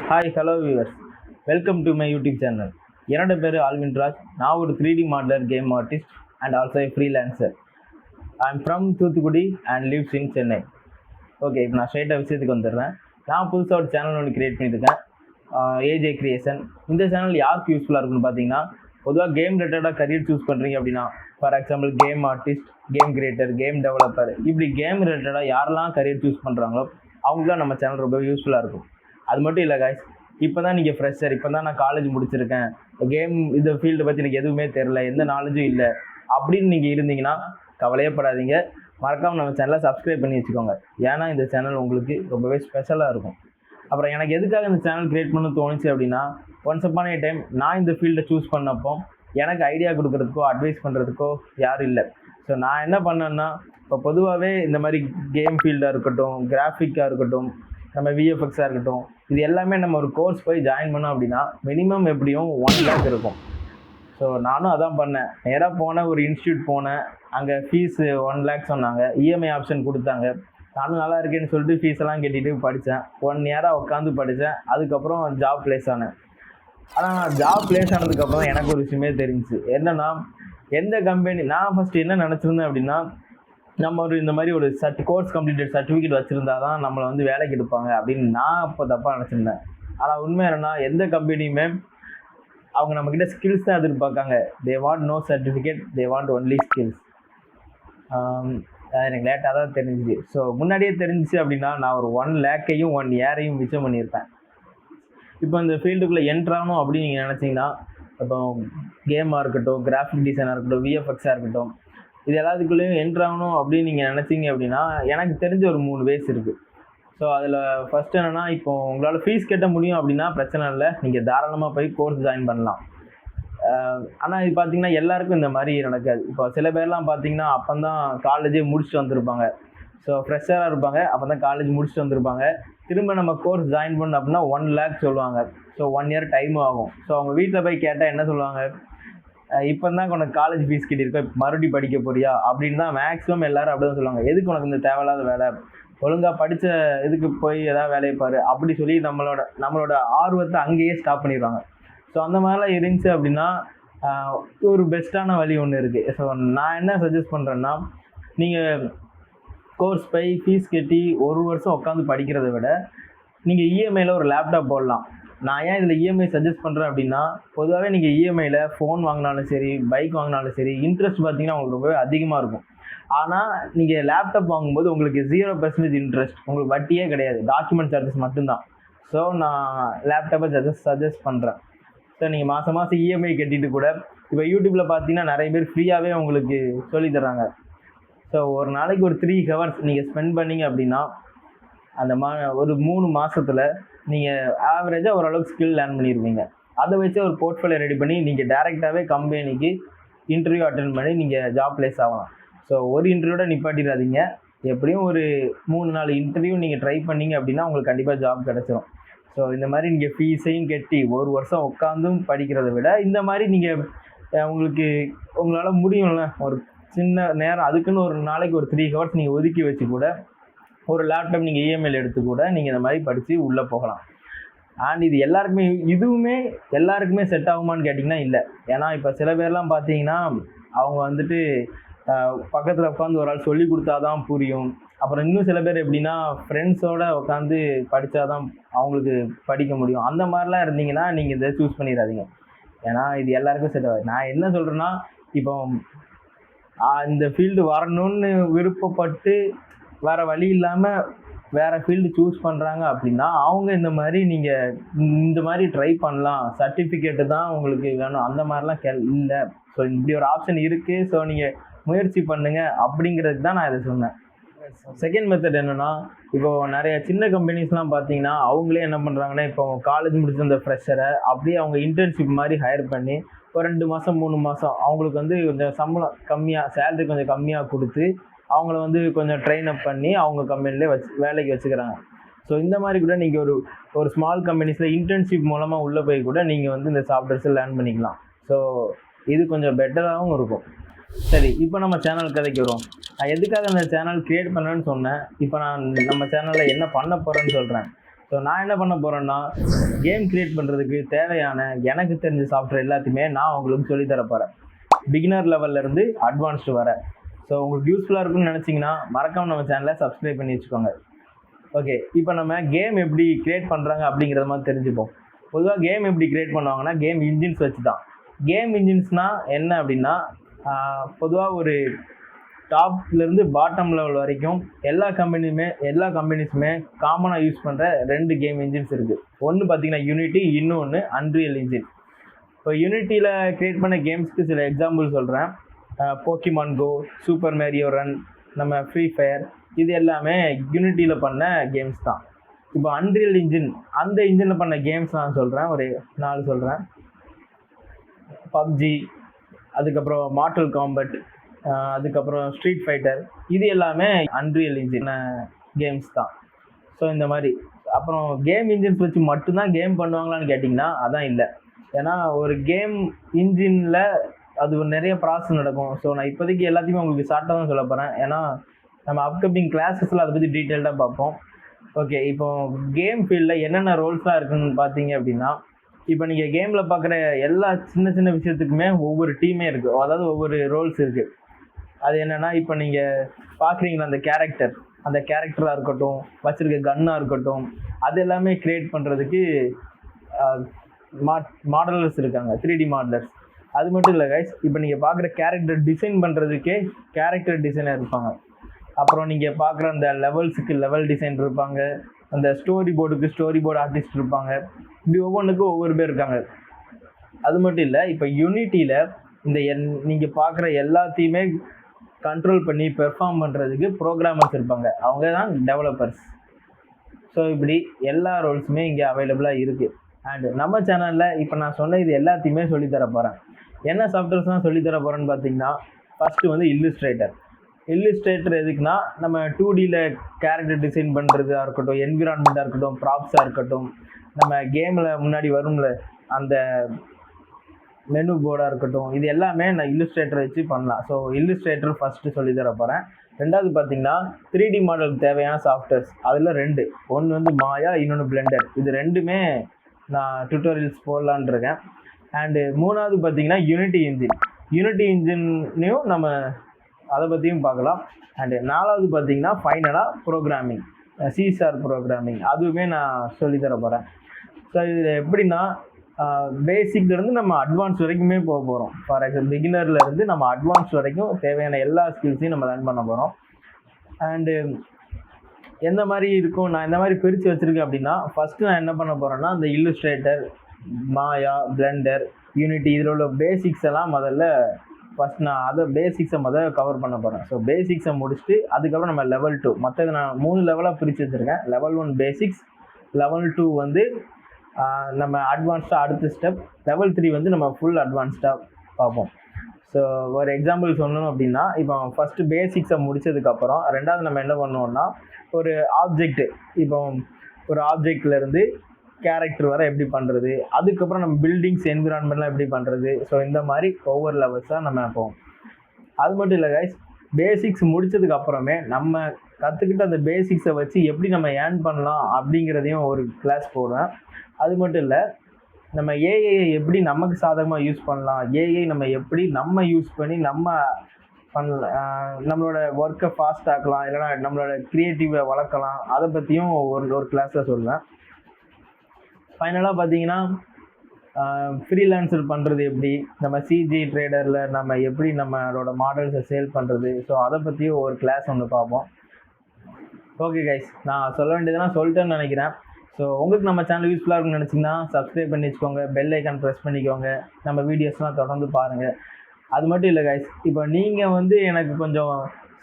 Hi hello viewers, welcome to my YouTube channel. என்னோட பேர் Alvin Raj. நான் ஒரு 3D modeller, game artist and also freelancer. I am from Thoothukudi and lives in Chennai. Okay, இப்போ நான் ஸ்ட்ரைட்டாக விஷயத்துக்கு வந்துடுறேன். நான் புதுசாக ஒரு சேனல் ஒன்று க்ரியேட் பண்ணியிருக்கேன், ஏஜே கிரியேஷன். இந்த சேனல் யாருக்கு யூஸ்ஃபுல்லாக இருக்குன்னு பார்த்தீங்கன்னா, பொதுவாக கேம் ரிலேட்டடாக கரியர் சூஸ் பண்ணுறீங்க அப்படின்னா, for example game artist, game creator, game developer, இப்படி கேம் ரிலேட்டடாக யாரெல்லாம் கரியர் சூஸ் பண்ணுறாங்களோ அவங்களுக்குலாம் நம்ம சேனல் ரொம்ப யூஸ்ஃபுல்லாக இருக்கும். அது மட்டும் இல்லை காய்ஸ், இப்போ தான் நீங்கள் ஃப்ரெஷர், இப்போ தான் நான் காலேஜ் முடிச்சிருக்கேன், கேம் இந்த ஃபீல்டை பற்றி எனக்கு எதுவுமே தெரில, எந்த நாலேஜும் இல்லை அப்படின்னு நீங்கள் இருந்தீங்கன்னா கவலையப்படாதீங்க. மறக்காமல் நம்ம சேனலை சப்ஸ்கிரைப் பண்ணி வச்சுக்கோங்க. ஏன்னா இந்த சேனல் உங்களுக்கு ரொம்பவே ஸ்பெஷலாக இருக்கும். அப்புறம் எனக்கு எதுக்காக இந்த சேனல் க்ரியேட் பண்ண தோணுச்சு அப்படின்னா, ஒன்ஸ் அப்பான் ஏ டைம் நான் இந்த ஃபீல்டை சூஸ் பண்ணப்போ எனக்கு ஐடியா கொடுக்குறதுக்கோ அட்வைஸ் பண்ணுறதுக்கோ யாரும் இல்லை. ஸோ நான் என்ன பண்ணேன்னா, இப்போ பொதுவாகவே இந்த மாதிரி கேம் ஃபீல்டாக இருக்கட்டும், கிராஃபிக்காக இருக்கட்டும், நம்ம விஎஃப்எக்ஸாக இருக்கட்டும், இது எல்லாமே நம்ம ஒரு கோர்ஸ் போய் ஜாயின் பண்ணோம் அப்படின்னா மினிமம் எப்படியும் 1 lakh இருக்கும். ஸோ நானும் அதான் பண்ணேன். நேராக போனேன், ஒரு இன்ஸ்டியூட் போனேன். அங்கே ஃபீஸு 1 lakh சொன்னாங்க. இஎம்ஐ ஆப்ஷன் கொடுத்தாங்க. நானும் நல்லா இருக்கேன்னு சொல்லிட்டு ஃபீஸெல்லாம் கட்டிட்டு படித்தேன். 1 year உட்காந்து படித்தேன். அதுக்கப்புறம் ஜாப் பிளேஸ் ஆனேன். ஆனால் ஜாப் பிளேஸ் ஆனதுக்கப்புறம் எனக்கு ஒரு விஷயமே தெரிஞ்சிச்சு. என்னென்னா, எந்த கம்பெனி நான் ஃபஸ்ட்டு என்ன நினச்சிருந்தேன் அப்படின்னா, நம்ம இந்த மாதிரி ஒரு கோர்ஸ் கம்ப்ளீட்டட் சர்டிஃபிகேட் வச்சுருந்தா தான் நம்மளை வந்து வேலைக்கு எடுப்பாங்க அப்படின்னு நான் அப்போ தப்பாக நினச்சிருந்தேன். ஆனால் உண்மை என்னென்னா, எந்த கம்பெனியுமே அவங்க நம்மக்கிட்ட ஸ்கில்ஸ் தான் எதிர்பார்க்காங்க. They want no certificate, they want only skills. எனக்கு லேட்டாக தான் தெரிஞ்சிச்சு. ஸோ முன்னாடியே தெரிஞ்சிச்சு அப்படின்னா நான் ஒரு 1 lakh-ஐயும் 1 year-ஐயும் மிச்சம் பண்ணியிருப்பேன். இப்போ இந்த ஃபீல்டுக்குள்ளே என்ட்ராகணும் அப்படின்னு நீங்கள் நினச்சிங்கன்னா, இப்போ கேமாக இருக்கட்டும், கிராஃபிக் டிசைனாக இருக்கட்டும், விஎஃப்எக்ஸாக இருக்கட்டும், இது எல்லாத்துக்குள்ளேயும் என்ட்ராகணும் அப்படின்னு நீங்கள் நினச்சிங்க அப்படின்னா எனக்கு தெரிஞ்ச ஒரு 3 ways இருக்குது. ஸோ அதில் ஃபஸ்ட்டு என்னென்னா, இப்போ உங்களால் ஃபீஸ் கட்ட முடியும் அப்படின்னா பிரச்சனை இல்லை, நீங்கள் தாராளமாக போய் கோர்ஸ் ஜாயின் பண்ணலாம். ஆனால் இது பார்த்தீங்கன்னா எல்லாருக்கும் இந்த மாதிரி நடக்காது. இப்போ சில பேர்லாம் பார்த்தீங்கன்னா அப்போ தான் காலேஜே முடிச்சுட்டு வந்திருப்பாங்க. ஸோ ஃப்ரெஷராக இருப்பாங்க, அப்போ தான் காலேஜ் முடிச்சுட்டு வந்திருப்பாங்க. திரும்ப நம்ம கோர்ஸ் ஜாயின் பண்ணோம் அப்படின்னா 1 lakh சொல்லுவாங்க. ஸோ 1 year டைம் ஆகும். ஸோ அவங்க வீட்டில் போய் கேட்டால் என்ன சொல்லுவாங்க, இப்போ தான் உனக்கு காலேஜ் ஃபீஸ் கட்டியிருக்கோம், மறுபடியும் படிக்க போறியா அப்படின்னு தான் மேக்ஸிமம் எல்லாரும் அப்படி தான் சொல்லுவாங்க. எதுக்கு உனக்கு இந்த தேவையில்லாத வேலை, ஒழுங்காக படித்த இதுக்கு போய் ஏதாவது வேலையை பாரு அப்படி சொல்லி நம்மளோட ஆர்வத்தை அங்கேயே ஸ்டாப் பண்ணிடுவாங்க. ஸோ அந்த மாதிரிலாம் இருந்துச்சு அப்படின்னா ஒரு பெஸ்ட்டான வழி ஒன்று இருக்குது. ஸோ நான் என்ன சஜஸ்ட் பண்ணுறேன்னா, நீங்கள் கோர்ஸ் போய் ஃபீஸ் கட்டி 1 வருஷம் உட்காந்து படிக்கிறத விட நீங்கள் இஎம்ஐயில் ஒரு லேப்டாப் போடலாம். நான் ஏன் இதில் இஎம்ஐ சஜஸ்ட் பண்ணுறேன் அப்படின்னா, பொதுவாகவே நீங்கள் இஎம்ஐயில் ஃபோன் வாங்கினாலும் சரி, பைக் வாங்கினாலும் சரி, இன்ட்ரெஸ்ட் பார்த்தீங்கன்னா உங்களுக்கு ரொம்பவே அதிகமாக இருக்கும். ஆனால் நீங்கள் லேப்டாப் வாங்கும்போது உங்களுக்கு 0% இன்ட்ரெஸ்ட், உங்களுக்கு வட்டியே கிடையாது, டாக்குமெண்ட் சார்ஜஸ் மட்டும்தான். ஸோ நான் லேப்டாப்பை சஜஸ்ட் பண்ணுறேன். ஸோ நீங்கள் மாதம் இஎம்ஐ கட்டிட்டு கூட இப்போ யூடியூப்பில் பார்த்தீங்கன்னா நிறைய பேர் ஃப்ரீயாகவே உங்களுக்கு சொல்லித்தராங்க. ஸோ ஒரு நாளைக்கு ஒரு 3 hours நீங்கள் ஸ்பெண்ட் பண்ணிங்க அப்படின்னா அந்த ஒரு 3 மாதத்தில் நீங்கள் ஆவரேஜாக ஓரளவுக்கு ஸ்கில் லேர்ன் பண்ணியிருப்பீங்க. அதை வச்சு ஒரு போர்ட்ஃபோலியோ ரெடி பண்ணி நீங்கள் டேரெக்டாகவே கம்பெனிக்கு இன்டர்வியூ அட்டென்ட் பண்ணி நீங்கள் ஜாப் பிளேஸ் ஆகலாம். ஸோ ஒரு இன்டர்வியூட நிப்பாட்டிடாதீங்க. எப்படியும் ஒரு 3-4 இன்டர்வியூ நீங்கள் ட்ரை பண்ணிங்க அப்படின்னா உங்களுக்கு கண்டிப்பாக ஜாப் கிடச்சிரும். ஸோ இந்த மாதிரி நீங்கள் ஃபீஸையும் கட்டி 1 வருஷம் உட்காந்தும் படிக்கிறத விட இந்த மாதிரி நீங்கள் உங்களால் முடியும்ல, ஒரு சின்ன நேரம் அதுக்குன்னு ஒரு நாளைக்கு ஒரு 3 hours நீங்கள் ஒதுக்கி வச்சு கூட ஒரு லேப்டாப் நீங்கள் இஎம்ஐயில் எடுத்து கூட நீங்கள் இந்த மாதிரி படித்து உள்ளே போகலாம். அண்ட் இது எல்லாருக்குமே செட் ஆகுமான்னு கேட்டிங்கன்னா இல்லை. ஏன்னா இப்போ சில பேர்லாம் பார்த்தீங்கன்னா அவங்க வந்துட்டு பக்கத்தில் உட்காந்து ஒரு ஆள் சொல்லி கொடுத்தா தான் புரியும். அப்புறம் இன்னும் சில பேர் எப்படின்னா ஃப்ரெண்ட்ஸோடு உட்காந்து படித்தா தான் அவங்களுக்கு படிக்க முடியும். அந்த மாதிரிலாம் இருந்தீங்கன்னா நீங்கள் இதை சூஸ் பண்ணிடாதீங்க. ஏன்னா இது எல்லாருக்கும் செட் ஆகாது. நான் என்ன சொல்கிறேன்னா, இப்போ இந்த ஃபீல்டு வரணும்னு விருப்பப்பட்டு வேறு வழி இல்லாமல் வேறு ஃபீல்டு சூஸ் பண்ணுறாங்க அப்படின்னா அவங்க இந்த மாதிரி ட்ரை பண்ணலாம். சர்டிஃபிகேட்டு தான் உங்களுக்கு வேணும் அந்த மாதிரிலாம் இல்லை. ஸோ இப்படி ஒரு ஆப்ஷன் இருக்குது. ஸோ நீங்கள் முயற்சி பண்ணுங்கள் அப்படிங்கிறதுக்கு தான் நான் இதை சொன்னேன். செகண்ட் மெத்தட் என்னென்னா, இப்போது நிறைய சின்ன கம்பெனிஸ்லாம் பார்த்தீங்கன்னா அவங்களே என்ன பண்ணுறாங்கன்னா, இப்போ காலேஜ் முடிச்சிருந்த ஃப்ரெஷரை அப்படியே அவங்க இன்டர்ன்ஷிப் மாதிரி ஹையர் பண்ணி ஒரு 2 மாதம் 3 மாதம் அவங்களுக்கு வந்து கொஞ்சம் சம்பளம் கம்மியாக, சேலரி கொஞ்சம் கம்மியாக கொடுத்து அவங்கள வந்து கொஞ்சம் ட்ரெயின் அப் பண்ணி அவங்க கம்பெனிலே வேலைக்கு வச்சுக்கிறாங்க. ஸோ இந்த மாதிரி கூட நீங்கள் ஒரு ஸ்மால் கம்பெனிஸில் இன்டர்ன்ஷிப் மூலமாக உள்ளே போய் கூட நீங்கள் வந்து இந்த சாஃப்ட்வேர்ஸை லேர்ன் பண்ணிக்கலாம். ஸோ இது கொஞ்சம் பெட்டராகவும் இருக்கும். சரி, இப்போ நம்ம சேனல் கதைக்கு வரும். நான் எதுக்காக அந்த சேனல் க்ரியேட் பண்ணேன்னு சொன்னேன். இப்போ நான் நம்ம சேனலில் என்ன பண்ண போகிறேன்னு சொல்கிறேன். ஸோ நான் என்ன பண்ண போகிறேன்னா கேம் க்ரியேட் பண்ணுறதுக்கு தேவையான எனக்கு தெரிஞ்ச சாஃப்ட்வேர் எல்லாத்தையுமே நான் உங்களுக்கு சொல்லித்தர போகிறேன். பிகினர் லெவல்லேருந்து அட்வான்ஸ்டு வர. ஸோ உங்களுக்கு யூஸ்ஃபுல்லாக இருக்குன்னு நினச்சிங்கன்னா மறக்காமல் நம்ம சேனலை சப்ஸ்கிரைப் பண்ணி வச்சுக்கோங்க. ஓகே, இப்போ நம்ம கேம் எப்படி க்ரியேட் பண்ணுறாங்க அப்படிங்கிறத மாதிரி தெரிஞ்சுப்போம். பொதுவாக கேம் எப்படி க்ரியேட் பண்ணுவாங்கன்னா கேம் இன்ஜின்ஸ் வச்சு தான். கேம் இன்ஜின்ஸ்னால் என்ன அப்படின்னா பொதுவாக ஒரு டாப்லேருந்து பாட்டம் லெவல் வரைக்கும் எல்லா கம்பெனிஸுமே காமனாக யூஸ் பண்ணுற 2 கேம் இன்ஜின்ஸ் இருக்குது. ஒன்று பார்த்தீங்கன்னா யூனிட்டி, இன்னொன்று அன்ரியல் இன்ஜின். இப்போ யூனிட்டியில் க்ரியேட் பண்ண கேம்ஸ்க்கு சில எக்ஸாம்பிள் சொல்கிறேன். போக்கிமான் கோ, சூப்பர் மேரியோ ரன், நம்ம ஃப்ரீ ஃபயர், இது எல்லாமே யூனிட்டியில் பண்ண கேம்ஸ் தான். இப்போ அன்ரியல் இன்ஜின், அந்த இன்ஜினில் பண்ண கேம்ஸ் நான் சொல்கிறேன், ஒரு 4 சொல்கிறேன். பப்ஜி, அதுக்கப்புறம் மார்டல் காம்பட், அதுக்கப்புறம் ஸ்ட்ரீட் ஃபைட்டர், இது எல்லாமே அன்ரியல் இன்ஜின் கேம்ஸ் தான். ஸோ இந்த மாதிரி அப்புறம் கேம் இன்ஜின்ஸ் வச்சு மட்டும்தான் கேம் பண்ணுவாங்களான்னு கேட்டிங்கன்னா அதான் இல்லை. ஏன்னா ஒரு கேம் இன்ஜினில் அது நிறைய ப்ராசஸ் நடக்கும். ஸோ நான் இப்போதைக்கு எல்லாத்தையுமே உங்களுக்கு ஷார்ட்டாக தான் சொல்ல போகிறேன். ஏன்னா நம்ம அப்கமிங் கிளாஸஸில் அதை பற்றி டீட்டெயில்டாக பார்ப்போம். ஓகே, இப்போ கேம் ஃபீல்டில் என்னென்ன ரோல்ஸ்லாம் இருக்குதுன்னு பார்த்தீங்க அப்படின்னா, இப்போ நீங்கள் கேமில் பார்க்குற எல்லா சின்ன சின்ன விஷயத்துக்குமே ஒவ்வொரு டீமே இருக்குது, அதாவது ஒவ்வொரு ரோல்ஸ் இருக்குது. அது என்னென்னா, இப்போ நீங்கள் பார்க்குறீங்களா அந்த கேரக்டராக இருக்கட்டும், வச்சுருக்க கன்னாக இருக்கட்டும், அது எல்லாமே க்ரியேட் பண்ணுறதுக்கு மாடலர்ஸ் இருக்காங்க, 3D மாடலர்ஸ். அது மட்டும் இல்லை கைஸ், இப்போ நீங்கள் பார்க்குற கேரக்டர் டிசைன் பண்ணுறதுக்கே கேரக்டர் டிசைனர் இருப்பாங்க. அப்புறம் நீங்கள் பார்க்குற அந்த லெவல்ஸுக்கு லெவல் டிசைன் இருப்பாங்க, அந்த ஸ்டோரி போர்டு ஆர்டிஸ்ட் இருப்பாங்க. இப்படி ஒவ்வொன்றுக்கும் ஒவ்வொரு பேர் இருக்காங்க. அது மட்டும் இல்லை, இப்போ யூனிட்டியில் இந்த நீங்கள் பார்க்குற எல்லாத்தையுமே கண்ட்ரோல் பண்ணி பெர்ஃபார்ம் பண்ணுறதுக்கு ப்ரோக்ராமர்ஸ் இருப்பாங்க, அவங்க தான் டெவலப்பர்ஸ். ஸோ இப்படி எல்லா ரோல்ஸுமே இங்கே அவைலபிளாக இருக்குது. அண்டு நம்ம சேனலில் இப்போ நான் சொன்ன இது எல்லாத்தையுமே சொல்லித்தர போகிறேன். என்ன சாஃப்ட்வேர்ஸ்லாம் சொல்லித்தர போகிறேன்னு பார்த்தீங்கன்னா, ஃபஸ்ட்டு வந்து இல்லுஸ்ட்ரேட்டர் எதுக்குன்னா, நம்ம 2Dயில் கேரக்டர் டிசைன் பண்ணுறதா இருக்கட்டும், என்விரான்மெண்ட்டாக இருக்கட்டும், ப்ராப்ஸாக இருக்கட்டும், நம்ம கேமில் முன்னாடி வரும்ல அந்த மெனு போர்டாக இருக்கட்டும், இது எல்லாமே நான் இல்லுஸ்ட்ரேட்டர் வச்சு பண்ணலாம். ஸோ இல்லுஸ்ட்ரேட்டர் ஃபஸ்ட்டு சொல்லித்தர போகிறேன். ரெண்டாவது பார்த்தீங்கன்னா 3D மாடலுக்கு தேவையான சாஃப்ட்வேர்ஸ், அதில் 2, ஒன்று வந்து மாயா, இன்னொன்று பிளெண்டர். இது ரெண்டுமே நான் டியூட்டோரியல்ஸ் போடலான் இருக்கேன். அண்டு மூணாவது பார்த்தீங்கன்னா யூனிட்டி இன்ஜினையும் நம்ம அதை பற்றியும் பார்க்கலாம். அண்டு நாலாவது பார்த்தீங்கன்னா ஃபைனலாக ப்ரோக்ராமிங், C# ப்ரோக்ராமிங், அதுவுமே நான் சொல்லித்தர போகிறேன். ஸோ இது எப்படின்னா பேசிக்லேருந்து நம்ம அட்வான்ஸ் வரைக்குமே போக போகிறோம். ஃபார் எக்ஸாம்பிள் பிகினர்லேருந்து நம்ம அட்வான்ஸ் வரைக்கும் தேவையான எல்லா ஸ்கில்ஸையும் நம்ம லேர்ன் பண்ண போகிறோம். அண்டு எந்த மாதிரி இருக்கும், நான் இந்த மாதிரி பிரித்து வச்சுருக்கேன் அப்படின்னா, ஃபஸ்ட்டு நான் என்ன பண்ண போகிறேன்னா, அந்த இல்லுஸ்ட்ரேட்டர், மாயா, பிளெண்டர், யூனிட்டி, இதில் உள்ள பேசிக்ஸ் எல்லாம் ஃபஸ்ட் நான் அதை பேசிக்ஸை கவர் பண்ண போகிறேன். ஸோ பேசிக்ஸை முடிச்சுட்டு அதுக்கப்புறம் நம்ம லெவல் 2, மற்றது நான் 3 லெவலாக பிரித்து வச்சுருக்கேன். லெவல் 1 பேசிக்ஸ், லெவல் 2 வந்து நம்ம அட்வான்ஸ்டாக அடுத்த ஸ்டெப், லெவல் 3 வந்து நம்ம ஃபுல் அட்வான்ஸ்டாக பார்ப்போம். ஸோ ஒரு எக்ஸாம்பிள் சொல்லணும் அப்படின்னா, இப்போ ஃபஸ்ட்டு பேசிக்ஸை முடித்ததுக்கப்புறம் ரெண்டாவது நம்ம என்ன பண்ணுவோம்னா, ஒரு இப்போ ஒரு ஆப்ஜெக்ட்லேருந்து கேரக்டர் வர எப்படி பண்ணுறது, அதுக்கப்புறம் நம்ம பில்டிங்ஸ் என்விரான்மெண்ட்லாம் எப்படி பண்ணுறது. ஸோ இந்த மாதிரி ஒவ்வொரு லெவல்ஸாக நம்ம போவோம். அது மட்டும் இல்லை கைஸ், பேசிக்ஸ் முடித்ததுக்கு அப்புறமே நம்ம கற்றுக்கிட்ட அந்த பேசிக்ஸை வச்சு எப்படி நம்ம ஏர்ன் பண்ணலாம் அப்படிங்கிறதையும் ஒரு கிளாஸ் போடுவேன். அது மட்டும் இல்லை, நம்ம ஏஐயை எப்படி நமக்கு சாதகமாக யூஸ் பண்ணலாம், ஏஐ நம்ம எப்படி யூஸ் பண்ணி நம்மளோட ஒர்க்கை ஃபாஸ்ட் ஆக்கலாம், இல்லைனா நம்மளோட க்ரியேட்டிவை வளர்க்கலாம், அதை பற்றியும் ஒரு கிளாஸில் சொல்லுவேன். ஃபைனலாக பார்த்தீங்கன்னா ஃப்ரீலான்சர் பண்ணுறது எப்படி, நம்ம சிஜி ட்ரேடரில் நம்ம எப்படி நம்மளோட மாடல்ஸை சேல் பண்ணுறது, ஸோ அதை பற்றியும் ஒரு கிளாஸ் ஒன்று பார்ப்போம். ஓகே கைஸ், நான் சொல்ல வேண்டியதுலாம் சொல்லிட்டேன்னு நினைக்கிறேன். ஸோ உங்களுக்கு நம்ம சேனல் யூஸ்ஃபுல்லாக இருக்குன்னு நினச்சிங்கன்னா சப்ஸ்கிரைப் பண்ணி வச்சுக்கோங்க, பெல் ஐக்கான் ப்ரெஸ் பண்ணிக்கோங்க, நம்ம வீடியோஸ்லாம் தொடர்ந்து பாருங்கள். அது மட்டும் இல்லை கைஸ், இப்போ நீங்கள் எனக்கு கொஞ்சம்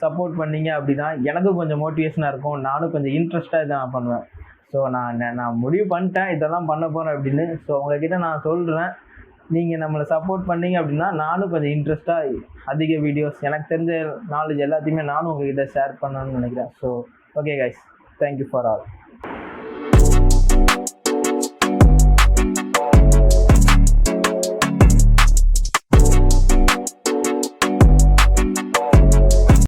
சப்போர்ட் பண்ணீங்க அப்படின்னா எனக்கும் கொஞ்சம் மோட்டிவேஷனாக இருக்கும், நானும் கொஞ்சம் இன்ட்ரெஸ்ட்டாக இதை நான் பண்ணுவேன். ஸோ நான் முடிவு பண்ணிட்டேன் இதெல்லாம் பண்ண போகிறேன் அப்படின்னு. ஸோ உங்கள்கிட்ட நான் சொல்கிறேன், நீங்கள் நம்மளை சப்போர்ட் பண்ணீங்க அப்படின்னா நானும் கொஞ்சம் இன்ட்ரெஸ்ட்டாக அதிக வீடியோஸ், எனக்கு தெரிஞ்ச நாலேஜ் எல்லாத்தையுமே நானும் உங்கள்கிட்ட ஷேர் பண்ணணும்னு நினைக்கிறேன். So okay guys, thank you for all.